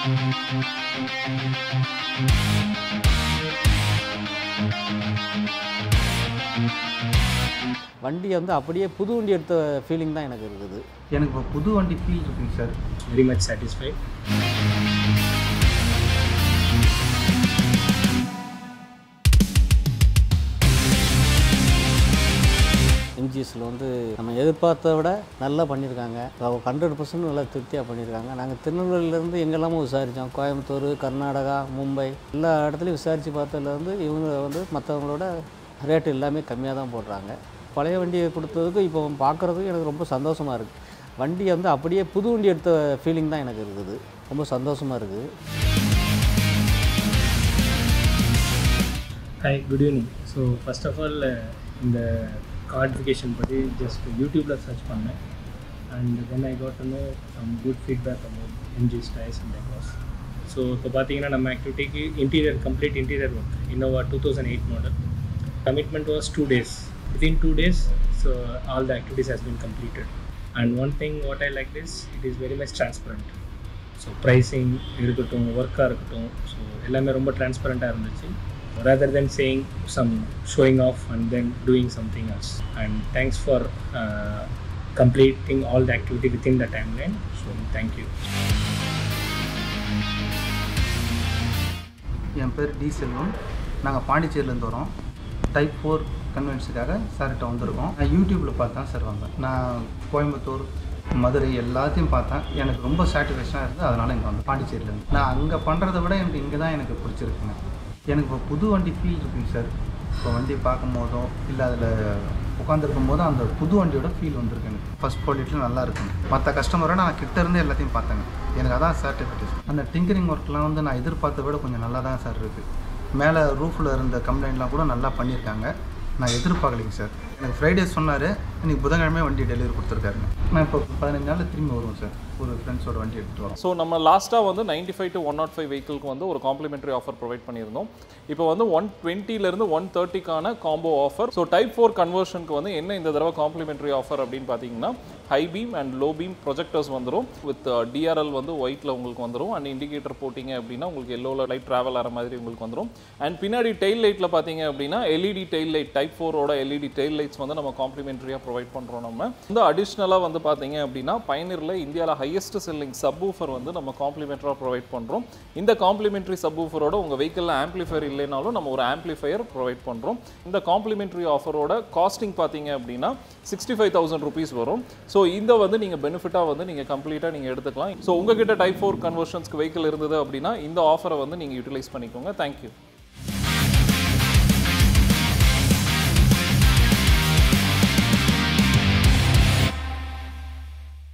வண்டி வந்து அப்படியே புது வண்டி எடுத்த ஃபீலிங் தான் எனக்கு இருக்குது. எனக்கு இப்போ புது வண்டி ஃபீல் இருக்குங்க சார். Very much satisfied. MGSல வந்து நம்ம எதிர்பார்த்த விட நல்லா பண்ணியிருக்காங்க. 100% நல்லா திருப்தியாக பண்ணியிருக்காங்க. நாங்கள் திருநெல்வேலியிலேருந்து எங்கெல்லாமோ விசாரித்தோம். கோயம்புத்தூர், கர்நாடகா, மும்பை எல்லா இடத்துலையும் விசாரித்து பார்த்ததுலேருந்து இவங்க வந்து மற்றவங்களோட ரேட்டு எல்லாமே கம்மியாக தான் போடுறாங்க. பழைய வண்டியை கொடுத்ததுக்கு இப்போ பார்க்குறதுக்கு எனக்கு ரொம்ப சந்தோஷமாக இருக்குது. வண்டி வந்து அப்படியே புது வண்டி எடுத்த ஃபீலிங் தான் எனக்கு இருக்குது. ரொம்ப சந்தோஷமாக இருக்குது. Hi, good evening. So first of all இந்த கார்டிஃபிகேஷன் பற்றி ஜஸ்ட் யூடியூப்பில் சர்ச் பண்ணேன். And then I got to know some good feedback about MGS Tires and Decors. So இப்போ பார்த்தீங்கன்னா நம்ம ஆக்டிவிட்டிக்கு complete interior work Innova 2008 model. Commitment was 2 days. Within 2 days, so all the activities has been completed. And one thing what I like is it is very much transparent. So pricing irukattum, work irukattum, so ellame romba transparent ah irundhuchu rather than saying some showing off and then doing something else. And thanks for completing all the activity within the timeline. So thank you. என் பேர் D செல்வம். நாங்கள் பாண்டிச்சேரியிலேருந்து வரோம். Type 4 கன்வென்ஸுக்காக சார்கிட்ட வந்திருக்கோம். நான் யூடியூப்பில் பார்த்தேன் sir வந்தேன். நான் கோயம்புத்தூர், மதுரை எல்லாத்தையும் பார்த்தேன். எனக்கு ரொம்ப சாட்டிஸ்ஃபேக்ஷனாக இருக்குது. அதனால் இங்கே வந்து பாண்டிச்சேரியிலேருந்து நான் அங்கே பண்ணுறதை விட எனக்கு இங்கே தான் எனக்கு பிடிச்சிருக்குங்க. எனக்கு இப்போ புது வண்டி ஃபீல் இருக்குங்க சார். இப்போ வண்டி பார்க்கும் போதோ இல்லை அதில் உட்காந்துருக்கும் போதும் அந்த புது வண்டியோட ஃபீல் வந்திருக்கு. எனக்கு ஃபஸ்ட் குவாலிட்டியில் நல்லா இருக்குங்க. மற்ற கஸ்டமரோட நான் கிட்டேருந்து எல்லாத்தையும் பார்த்தேங்க. எனக்கு அதான் சாட்டிஸ்ஃபேக்ஷன். அந்த டிங்கரிங் ஒர்க்லாம் வந்து நான் எதிர்பார்த்த விட கொஞ்சம் நல்லா தான் சார் இருக்குது. மேலே ரூஃபில் இருந்த கம்ப்ளைண்ட்லாம் கூட நல்லா பண்ணியிருக்காங்க. நான் எதிர்பார்க்கலைங்க சார். எனக்கு ஃப்ரைடே சொன்னார், இன்றைக்கி புதன்கிழமை வண்டி டெலிவரி கொடுத்துருக்காருங்க. நான் இப்போ 15 நாளில் திரும்பி வருவோம் சார். ஒரு ஃப்ரெண்ட்ஸோட வண்டி எடுத்துகிட்டு வரோம். ஸோ நம்ம லாஸ்ட்டாக வந்து 95 to 105 வெஹிக்கிளுக்கு வந்து ஒரு காம்ப்ளிமெண்ட்ரி ஆஃபர் ப்ரொவைட் பண்ணியிருந்தோம். இப்போ வந்து 120லேருந்து 130க்கான காம்போ ஆஃபர். ஸோ டைப் 4 கன்வர்ஷனுக்கு வந்து என்ன இந்த தடவை காம்ப்ளிமெண்ட்ரி ஆஃபர் அப்படின்னு பார்த்தீங்கன்னா high beam and low beam projectors வந்துடும். வித் DRL வந்து ஒயிட்டில் உங்களுக்கு வந்துடும். அண்ட் இண்டிகேட்டர் போட்டிங்க அப்படின்னா உங்களுக்கு எல்லோவில் லைட் ட்ராவல் ஆகிற மாதிரி உங்களுக்கு வந்துடும். அண்ட் பின்னாடி டெயில் லைட்டில் பார்த்தீங்க அப்படின்னா LED டெயில் லைட் டைப் 4ஓட LED டெயில் லைட்ஸ் வந்து நம்ம காம்ப்ளிமெண்ட்ரியாக ப்ரொவைட் பண்ணுறோம். நம்ம வந்து அடிஷ்னலாக வந்து பார்த்தீங்க அப்படின்னா பயனரில் இந்தியாவில் ஹையஸ்ட் செல்லிங் சப்வூஃபர் வந்து நம்ம காம்ப்ளிமெண்ட்ரியாக ப்ரொவைட் பண்ணுறோம். இந்த காம்ப்ளிமெண்ட்ரி சப்வூஃபரோட உங்கள் வெஹிக்கிளில் ஆம்பிளிஃபையர் இல்லைனாலும் நம்ம ஒரு ஆம்பிளிஃபையர் ப்ரொவைட் பண்ணுறோம். இந்த காம்ப்ளிமெண்ட்ரி ஆஃபரோட காஸ்டிங் பார்த்தீங்க அப்படின்னா 65,000 rupees வரும். ஸோ இந்த வந்து நீங்கள் பெனிஃபிட்டாக வந்து நீங்கள் கம்ப்ளீட்டாக நீங்கள் எடுத்துக்கலாம். ஸோ உங்ககிட்ட டைப் 4 கன்வர்ஷன்ஸ்க்கு வெஹிக்கிள் இருந்தது அப்படின்னா இந்த ஆஃபரை வந்து நீங்கள் யூட்டிலைஸ் பண்ணிக்கோங்க. தேங்க்யூ.